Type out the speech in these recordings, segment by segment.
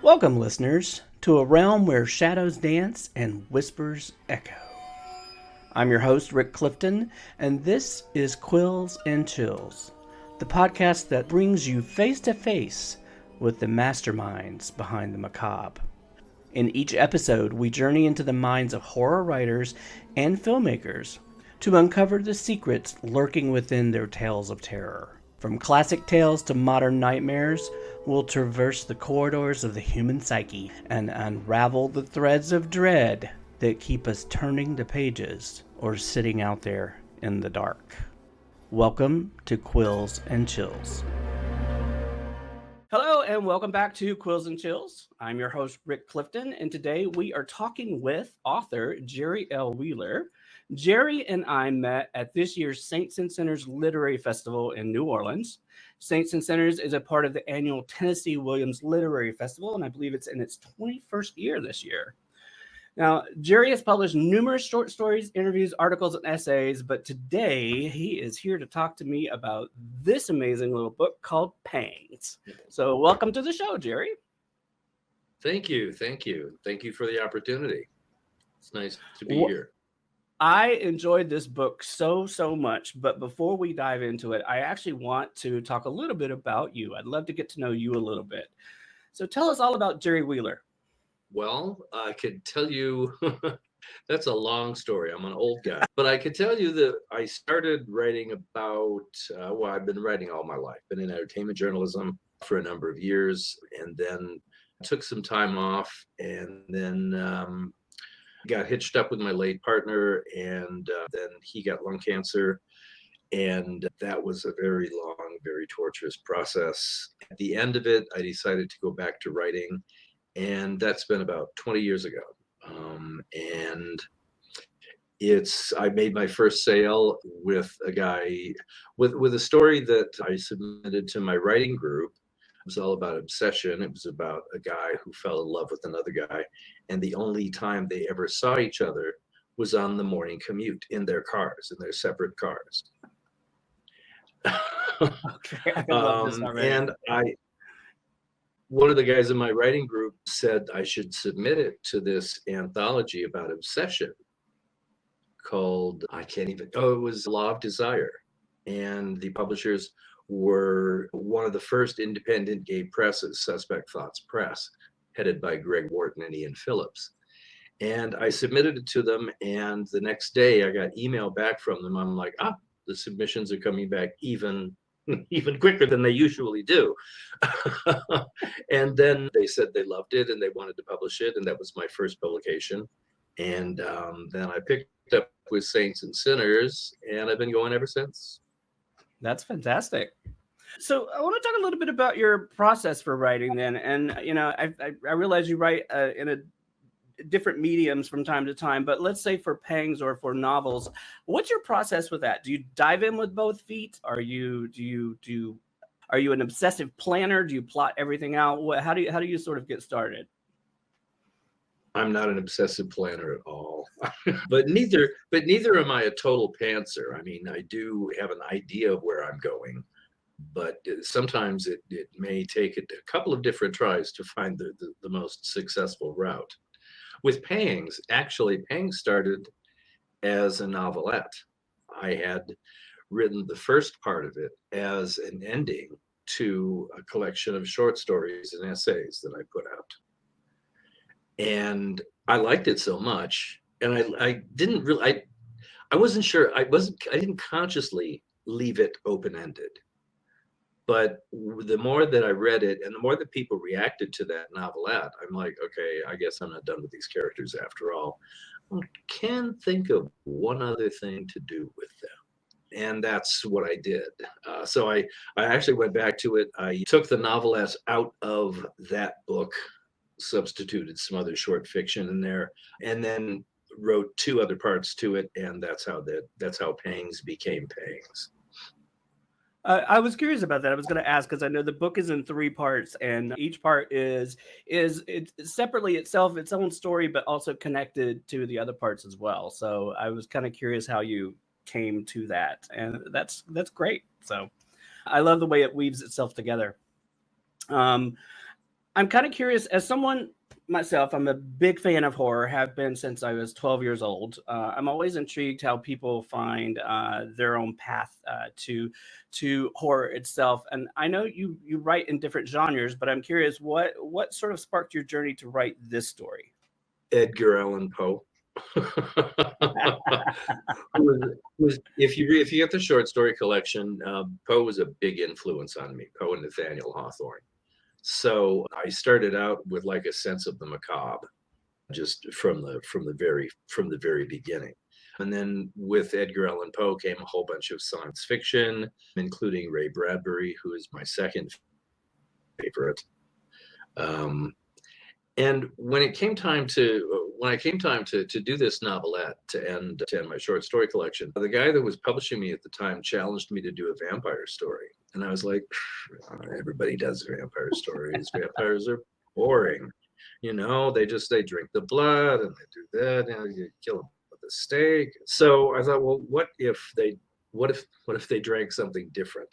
Welcome, listeners, to a realm where shadows dance and whispers echo. I'm your host, Rick Clifton, and this is Quills and Chills, the podcast that brings you face to face with the masterminds behind the macabre. In each episode, we journey into the minds of horror writers and filmmakers to uncover the secrets lurking within their tales of terror. From classic tales to modern nightmares, we'll traverse the corridors of the human psyche and unravel the threads of dread that keep us turning the pages or sitting out there in the dark. Welcome to Quills and Chills. Hello and welcome back to Quills and Chills. I'm your host, Rick Clifton, and today we are talking with author Jerry L. Wheeler. Jerry and I met at this year's Saints and Sinners Literary Festival in New Orleans. Saints and Sinners is a part of the annual Tennessee Williams Literary Festival, and I believe it's in its 21st year this year. Now, Jerry has published numerous short stories, interviews, articles, and essays, but today he is here to talk to me about this amazing little book called PANGS. So welcome to the show, Jerry. Thank you. Thank you for the opportunity. It's nice to be here. I enjoyed this book so much, but before we dive into it, I actually want to talk a little bit about you. I'd love to get to know you a little bit. So tell us all about Jerry Wheeler. Well, I could tell you, that's a long story. I'm an old guy, but I could tell you that I started writing about, I've been writing all my life, been in entertainment journalism for a number of years, and then took some time off, and then got hitched up with my late partner, and then he got lung cancer. And that was a very long, very torturous process. At the end of it, I decided to go back to writing. And that's been about 20 years ago. And I made my first sale with a guy with a story that I submitted to my writing group. It was all about obsession. It was about a guy who fell in love with another guy. And the only time they ever saw each other was on the morning commute in their cars, in their separate cars. Okay, I love this already. And one of the guys in my writing group said I should submit it to this anthology about obsession called, it was Law of Desire. And the publishers were one of the first independent gay presses, Suspect Thoughts Press, headed by Greg Wharton and Ian Phillips. And I submitted it to them, and the next day I got email back from them. I'm like, the submissions are coming back even quicker than they usually do. And then they said they loved it and they wanted to publish it, and that was my first publication. And then I picked up with Saints and Sinners, and I've been going ever since. That's fantastic. So I want to talk a little bit about your process for writing then. And, I realize you write in a different mediums from time to time, but let's say for Pangs or for novels, what's your process with that? Do you dive in with both feet? Are you an obsessive planner? Do you plot everything out? How do you sort of get started? I'm not an obsessive planner at all, but neither am I a total pantser. I mean, I do have an idea of where I'm going, but sometimes it may take a couple of different tries to find the most successful route. With Pangs, actually, Pangs started as a novelette. I had written the first part of it as an ending to a collection of short stories and essays that I put out. And I liked it so much, and I wasn't sure. I didn't consciously leave it open-ended. But the more that I read it and the more that people reacted to that novelette, I'm like, okay, I guess I'm not done with these characters after all. I can think of one other thing to do with them. And that's what I did. So I actually went back to it. I took the novelette out of that book, substituted some other short fiction in there, and then wrote two other parts to it. And that's how Pangs became Pangs. I was curious about that. I was going to ask because I know the book is in 3 parts, and each part is it's separately itself its own story, but also connected to the other parts as well. So I was kind of curious how you came to that, and that's great. So I love the way it weaves itself together. I'm kind of curious, as someone myself, I'm a big fan of horror, have been since I was 12 years old. I'm always intrigued how people find their own path to horror itself. And I know you write in different genres, but I'm curious, what sort of sparked your journey to write this story? Edgar Allan Poe. If you get the short story collection, Poe was a big influence on me. Poe and Nathaniel Hawthorne. So I started out with like a sense of the macabre, just from the very beginning. And then with Edgar Allan Poe came a whole bunch of science fiction, including Ray Bradbury, who is my second favorite. Um, and when I came time to do this novelette to end my short story collection, the guy that was publishing me at the time challenged me to do a vampire story, and I was like, everybody does vampire stories. Vampires are boring, they drink the blood and they do that, and you kill them with a stake. So I thought, well, what if they drank something different?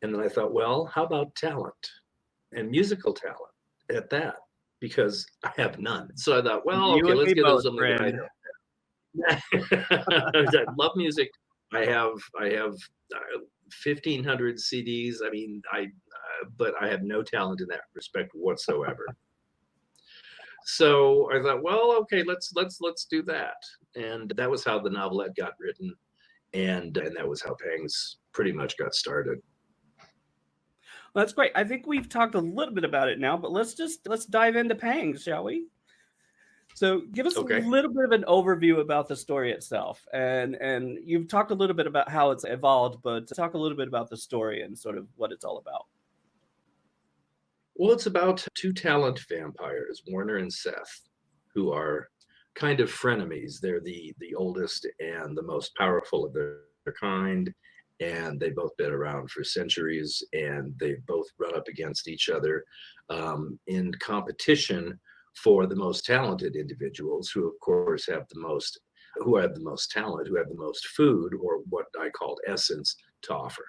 And then I thought, well, how about talent and musical talent at that? Because I have none. So I thought, well, You okay, and let's me give them both, something that I friend. know. I love music. I have 1,500 CDs. I mean, but I have no talent in that respect whatsoever. So I thought, well, okay, let's do that. And that was how the novelette got written, and that was how Pangs pretty much got started. Well, that's great. I think we've talked a little bit about it now, but let's dive into Pangs, shall we? So, give us a Okay. little bit of an overview about the story itself, and you've talked a little bit about how it's evolved, but talk a little bit about the story and sort of what it's all about. Well, it's about two talent vampires, Warner and Seth, who are kind of frenemies. They're the oldest and the most powerful of their kind, and they've both been around for centuries, and they've both run up against each other in competition for the most talented individuals, who of course have the most talent, who have the most food, or what I called essence, to offer.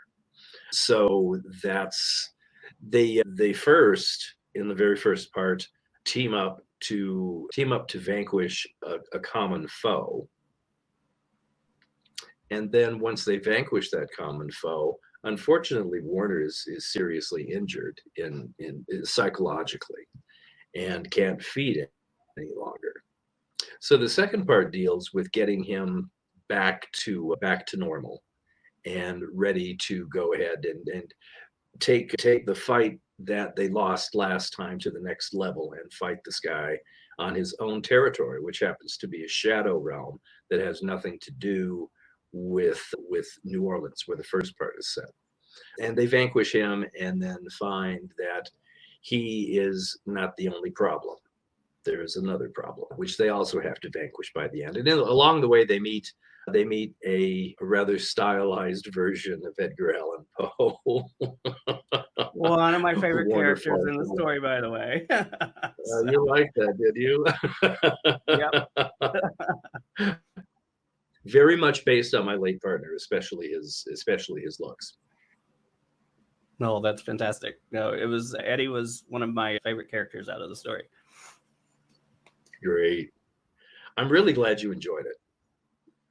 So they first, in the very first part, team up to vanquish a common foe. And then once they vanquish that common foe, unfortunately Warner is seriously injured in psychologically, and can't feed it any longer. So the second part deals with getting him back to normal, and ready to go ahead and take the fight that they lost last time to the next level, and fight this guy on his own territory, which happens to be a shadow realm that has nothing to do with New Orleans, where the first part is set. And they vanquish him, and then find that he is not the only problem. There's another problem, which they also have to vanquish by the end. And then along the way, they meet a rather stylized version of Edgar Allan Poe. One of my favorite characters Wonderful. in the story, by the way. You like that, did you? Yep. Very much based on my late partner, especially his looks. No, that's fantastic. No, Eddie was one of my favorite characters out of the story. Great. I'm really glad you enjoyed it.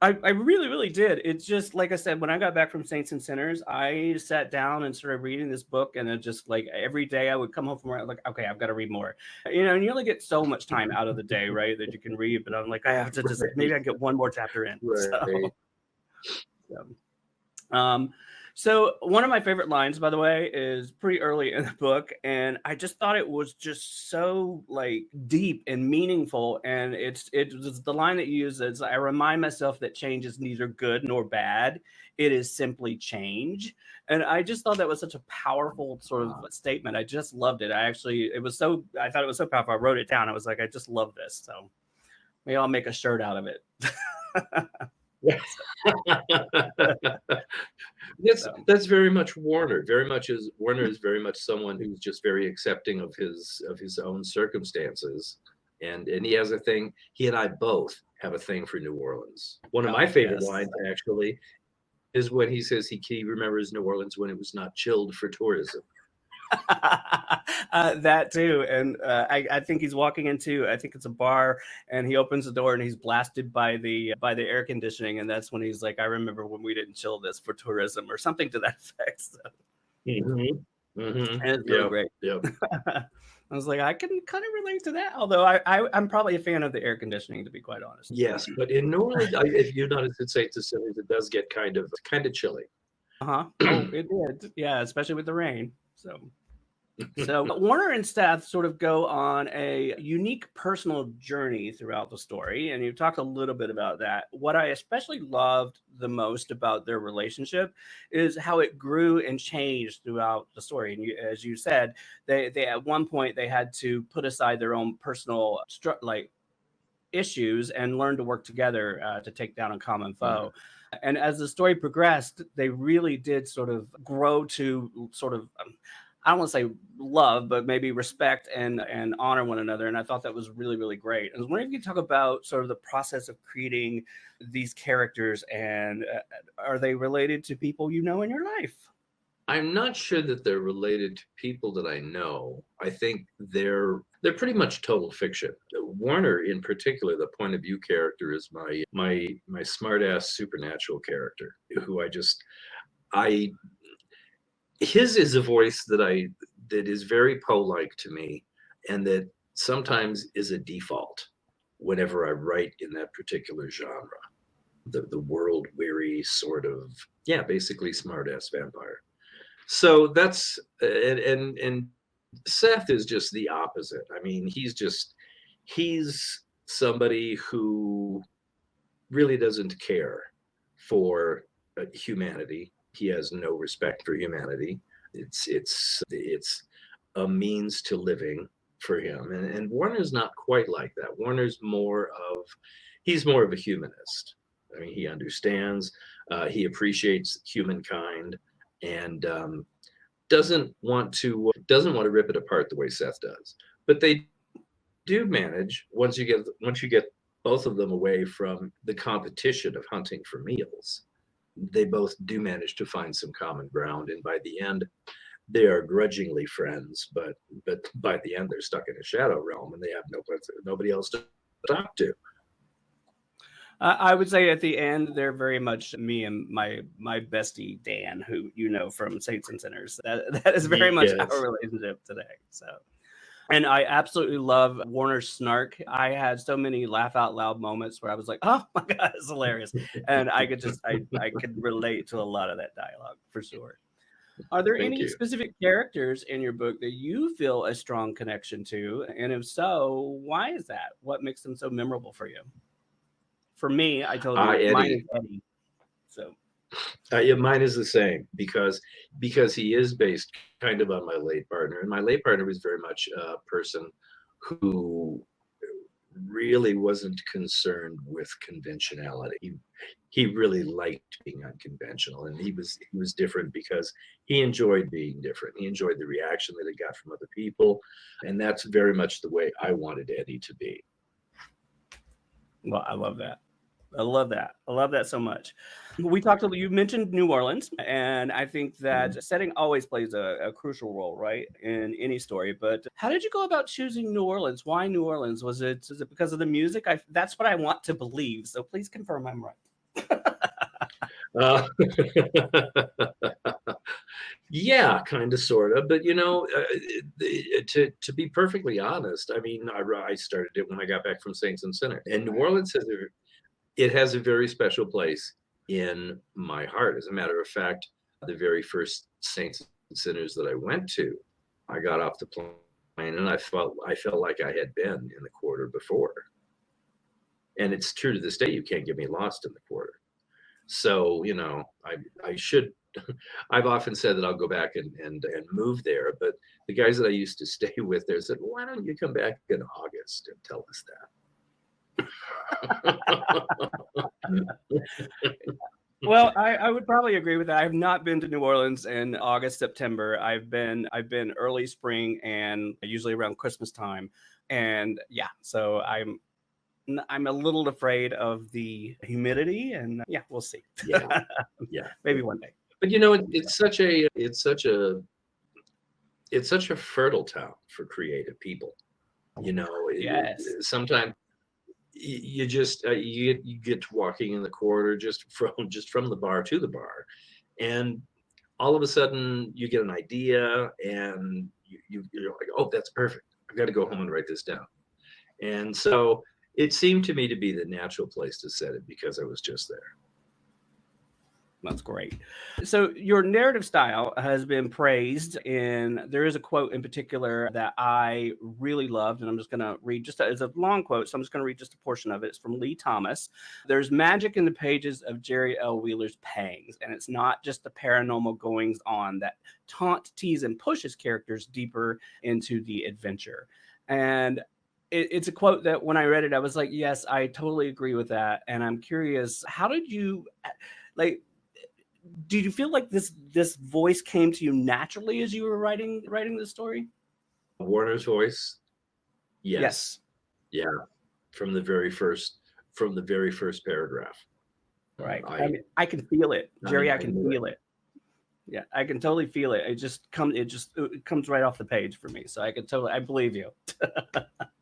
I really, really did. It's just like I said, when I got back from Saints and Sinners, I sat down and started reading this book, and it just like every day I would come home from work, like, okay, I've got to read more. And you only get so much time out of the day, right? That you can read, but I'm like, I have to just maybe I get one more chapter in. Right. So, so one of my favorite lines, by the way, is pretty early in the book, and I just thought it was just so like deep and meaningful. And it was the line that you use is, "I remind myself that change is neither good nor bad; it is simply change." And I just thought that was such a powerful sort of statement. I just loved it. I thought it was so powerful. I wrote it down. I was like, I just love this. So maybe I'll make a shirt out of it. That's very much Warner. Warner is very much someone who's just very accepting of his own circumstances, and he has a thing. He and I both have a thing for New Orleans. One of my favorite lines, actually, is when he says he remembers New Orleans when it was not chilled for tourism. That too, and I think he's walking into, I think it's a bar, and he opens the door and he's blasted by the air conditioning, and that's when he's like, "I remember when we didn't chill this for tourism," or something to that effect. So, and it's really Yep. great. Yep. I was like, I can kind of relate to that, although I'm probably a fan of the air conditioning, to be quite honest. Yes, but in New Orleans, if you notice in St. Cecilia's, it does get kind of chilly. Uh-huh. Oh, it did. Yeah, especially with the rain. So Warner and Steph sort of go on a unique personal journey throughout the story, and you talked a little bit about that. What I especially loved the most about their relationship is how it grew and changed throughout the story. And as you said, they at one point they had to put aside their own personal issues and learn to work together to take down a common foe. And as the story progressed, they really did sort of grow to sort of, I don't want to say love, but maybe respect and honor one another. And I thought that was really, really great. I was wondering if you could talk about sort of the process of creating these characters, and are they related to people you know in your life? I'm not sure that they're related to people that I know. I think they're pretty much total fiction. Warner, in particular, the point of view character is my smart ass supernatural character, who I his is a voice that is very Poe-like to me, and that sometimes is a default whenever I write in that particular genre. The world weary sort of, yeah, basically smart ass vampire. So that's and Seth is just the opposite. I mean, he's somebody who really doesn't care for humanity. He has no respect for humanity. It's a means to living for him. And Warner's not quite like that. He's more of a humanist. I mean, he understands, he appreciates humankind, and doesn't want to rip it apart the way Seth does. But they do manage, once you get both of them away from the competition of hunting for meals, they both do manage to find some common ground, and by the end they are grudgingly friends, but by the end they're stuck in a shadow realm and they have nobody else to talk to. I would say at the end, they're very much me and my bestie Dan, who you know from Saints and Sinners. That is very much Yes. our relationship today. So, and I absolutely love Warner's snark. I had so many laugh out loud moments where I was like, "Oh my god, it's hilarious," and I could relate to a lot of that dialogue for sure. Are there Thank any you. specific characters in your book that you feel a strong connection to? And if so, why is that? What makes them so memorable for you? For me, I told you mine is Eddie. Eddie. So Yeah, mine is the same, because he is based kind of on my late partner, and my late partner was very much a person who really wasn't concerned with conventionality. He really liked being unconventional, and he was different because he enjoyed being different. He enjoyed the reaction that he got from other people, and that's very much the way I wanted Eddie to be. well, I love that. I love that. I love that so much. We talked. You mentioned New Orleans, and I think Mhm. that setting always plays a crucial role, right, in any story. But how did you go about choosing New Orleans? Why New Orleans? Is it because of the music? That's what I want to believe. So please confirm I'm right. Uh, yeah, kind of, sort of. But to be perfectly honest, I mean, I started it when I got back from Saints and Sinners, and New Orleans has a very special place in my heart. As a matter of fact, the very first Saints and Sinners that I went to, I got off the plane and I felt like I had been in the quarter before. And it's true to this day. You can't get me lost in the quarter. So I should. I've often said that I'll go back and move there, but the guys that I used to stay with there said, "Why don't you come back in August and tell us that?" Well, I would probably agree with that. I have not been to New Orleans in August, September. I've been early spring and usually around Christmas time. And yeah, so I'm a little afraid of the humidity, and yeah, we'll see. Yeah, yeah. Maybe one day. But it's such a it's such a fertile town for creative people. Yes. Sometimes you just you get to walking in the corridor just from the bar to the bar, and all of a sudden you get an idea, and you're like, oh, that's perfect. I've got to go home and write this down. And so it seemed to me to be the natural place to set it because I was just there. That's great. So your narrative style has been praised, and there is a quote in particular that I really loved, and I'm just going to read it's a long quote, so I'm just going to read just a portion of it. It's from Lee Thomas. There's magic in the pages of Jerry L. Wheeler's Pangs, and it's not just the paranormal goings on that taunt, tease, and push his characters deeper into the adventure. And it's a quote that when I read it, I was like, yes, I totally agree with that. And I'm curious, how did you like? Did you feel like this voice came to you naturally as you were writing this story? Warner's voice, Yes. yeah, from the very first paragraph. Right. I mean, I can feel it, Jerry. I can feel it. Yeah, I can totally feel it. It comes right off the page for me. So I believe you.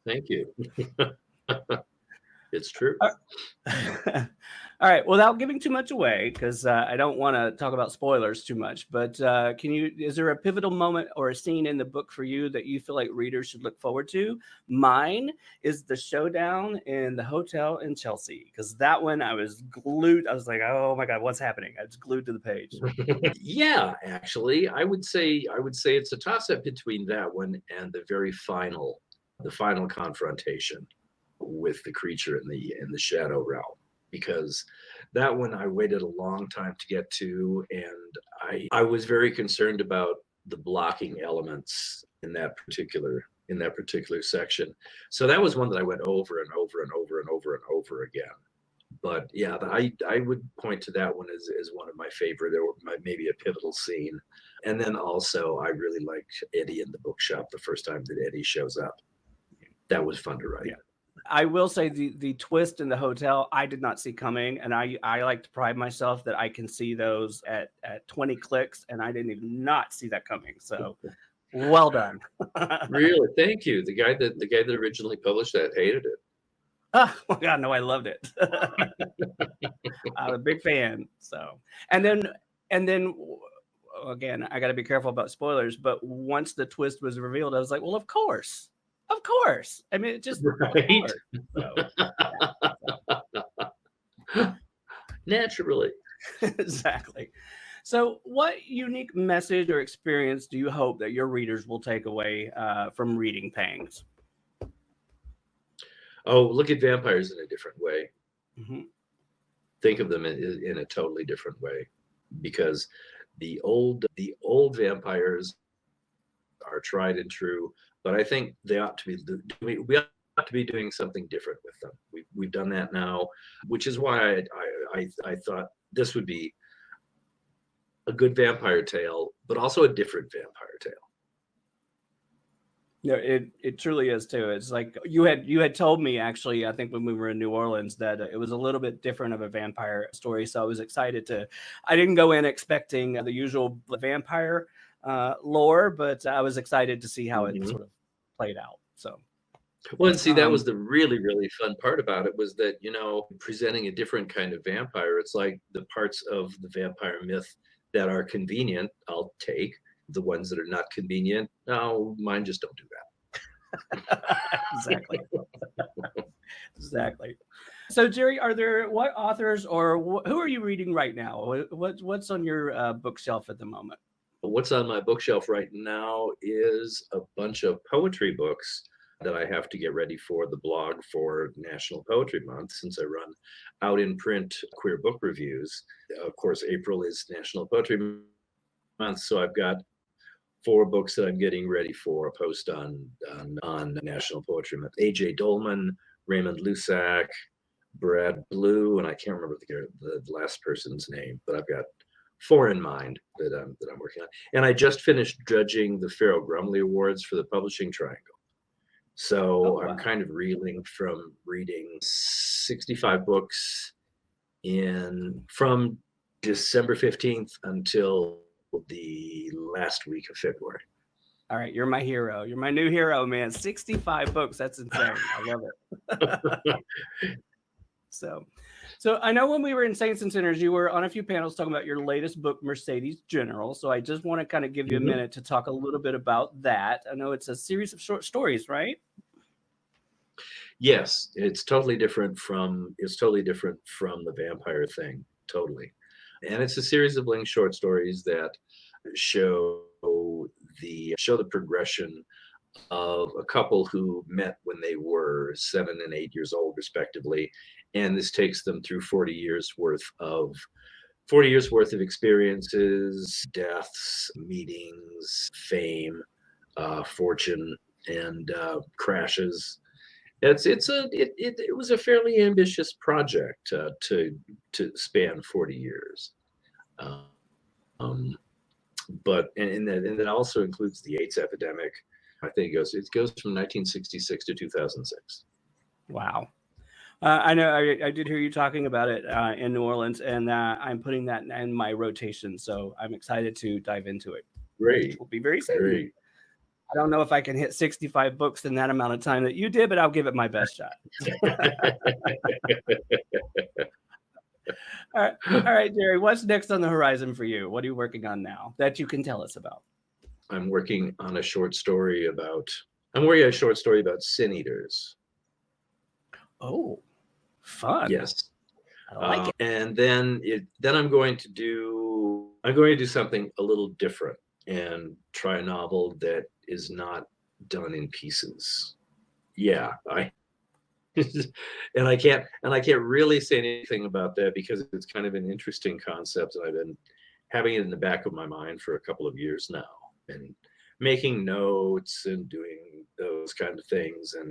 Thank you. It's true. All right. Without giving too much away, because I don't want to talk about spoilers too much, but is there a pivotal moment or a scene in the book for you that you feel like readers should look forward to? Mine is the showdown in the hotel in Chelsea, because that one I was glued. I was like, oh my God, what's happening? I was glued to the page. Yeah, actually, I would say it's a toss-up between that one and the final confrontation with the creature in the shadow realm, because that one I waited a long time to get to, and I was very concerned about the blocking elements in that particular section. So that was one that I went over and over and over and over and over again. But yeah, I would point to that one as one of my favorite, or maybe a pivotal scene. And then also I really liked Eddie in the bookshop the first time that Eddie shows up. That was fun to write. Yeah. I will say the twist in the hotel I did not see coming, and I like to pride myself that I can see those at 20 clicks, and I didn't even not see that coming. So well done. Really, thank you. The guy that originally published that hated it. Oh my God, no, I loved it. I'm a big fan. So and then again, I got to be careful about spoilers, but once the twist was revealed, I was like, well, of course. Of course. I mean, it just right. So, yeah. Naturally. Exactly. So, what unique message or experience do you hope that your readers will take away from reading Pangs? Oh, look at vampires in a different way. Mm-hmm. Think of them in a totally different way, because the old vampires are tried and true, but I think they ought to be we ought to be doing something different with them. We've done that now, which is why I thought this would be a good vampire tale, but also a different vampire tale. No, it truly is too. It's like you had told me, actually, I think when we were in New Orleans, that it was a little bit different of a vampire story. So I was excited I didn't go in expecting the usual vampire lore, but I was excited to see how it sort of played out. So, well, and see, that was the really, really fun part about it, was that, presenting a different kind of vampire. It's like the parts of the vampire myth that are convenient, I'll take. The ones that are not convenient, no, mine just don't do that. Exactly. Exactly. So, Jerry, what authors or who are you reading right now? What's on your bookshelf at the moment? What's on my bookshelf right now is a bunch of poetry books that I have to get ready for the blog for National Poetry Month, since I run out in print queer book reviews. Of course, April is National Poetry Month, so I've got 4 books that I'm getting ready for a post on National Poetry Month. A.J. Dolman, Raymond Lusac, Brad Blue, and I can't remember the last person's name, but I've got 4 in mind that I'm working on. And I just finished judging the Farrell Grumley Awards for the Publishing Triangle. So I'm kind of reeling from reading 65 books from December 15th until the last week of February. All right, you're my hero. You're my new hero, man. 65 books. That's insane. I love it. So, I know when we were in Saints and Sinners, you were on a few panels talking about your latest book, Mercedes General. So I just want to kind of give you a minute to talk a little bit about that. I know it's a series of short stories, right? Yes, it's totally different from the vampire thing, totally. And it's a series of linked short stories that show the progression of a couple who met when they were 7 and 8 years old, respectively, and this takes them through 40 years worth of experiences, deaths, meetings, fame, fortune, and crashes. It was a fairly ambitious project to span 40 years. Um, but and that also includes the AIDS epidemic. I think it goes from 1966 to 2006. Wow. I know I did hear you talking about it in New Orleans, and I'm putting that in my rotation. So I'm excited to dive into it. Great. Which will be very soon. Great. I don't know if I can hit 65 books in that amount of time that you did, but I'll give it my best shot. All right, Jerry, what's next on the horizon for you? What are you working on now that you can tell us about? I'm working on a short story about sin eaters. Oh, fun. Yes. I like it. And then I'm going to do something a little different and try a novel that is not done in pieces. Yeah, and I can't really say anything about that because it's kind of an interesting concept, and I've been having it in the back of my mind for a couple of years now, and making notes and doing those kind of things, and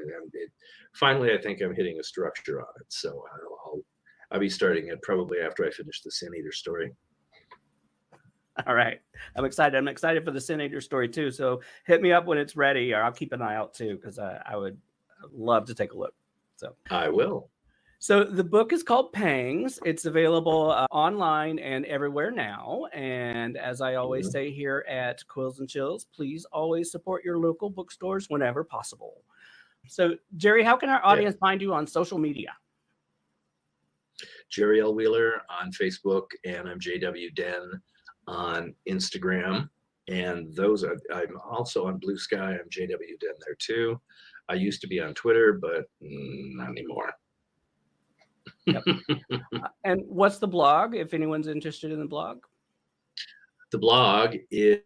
finally I think I'm hitting a structure on it. So I'll be starting it probably after I finish the Sin Eater story. All right. I'm excited. I'm excited for the Sin Eater story too. So hit me up when it's ready, or I'll keep an eye out too, because I would love to take a look. So I will. So the book is called Pangs. It's available online and everywhere now. And as I always say here at Quills and Chills, please always support your local bookstores whenever possible. So Jerry, how can our audience find you on social media? Jerry L. Wheeler on Facebook, and I'm JW Den on Instagram. And I'm also on Bluesky. I'm JW Den there too. I used to be on Twitter, but not anymore. Yep. And what's the blog, if anyone's interested in the blog? The blog is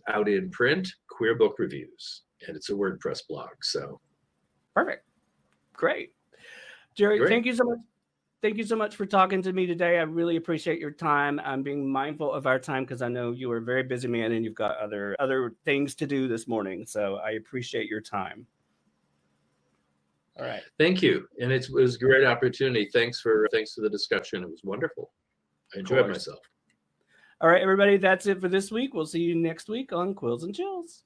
out in print, Queer Book Reviews, and it's a WordPress blog. So perfect. Great. Jerry, thank you so much. Thank you so much for talking to me today. I really appreciate your time. I'm being mindful of our time because I know you are a very busy man and you've got other things to do this morning. So I appreciate your time. All right. Thank you. And it was a great opportunity. Thanks for the discussion. It was wonderful. I enjoyed myself. All right, everybody. That's it for this week. We'll see you next week on Quills and Chills.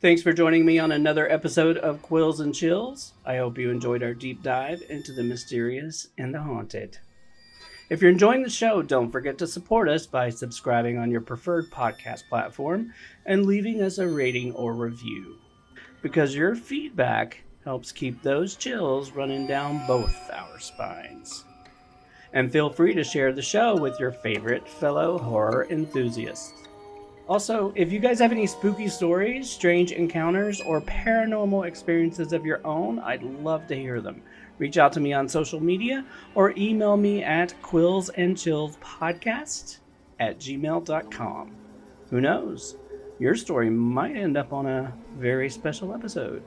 Thanks for joining me on another episode of Quills and Chills. I hope you enjoyed our deep dive into the mysterious and the haunted. If you're enjoying the show, don't forget to support us by subscribing on your preferred podcast platform and leaving us a rating or review, because your feedback helps keep those chills running down both our spines. And feel free to share the show with your favorite fellow horror enthusiasts. Also, if you guys have any spooky stories, strange encounters, or paranormal experiences of your own, I'd love to hear them. Reach out to me on social media or email me at quillsandchillspodcast@gmail.com. Who knows? Your story might end up on a very special episode.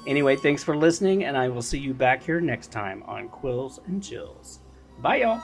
Anyway, thanks for listening, and I will see you back here next time on Quills and Chills. Bye, y'all.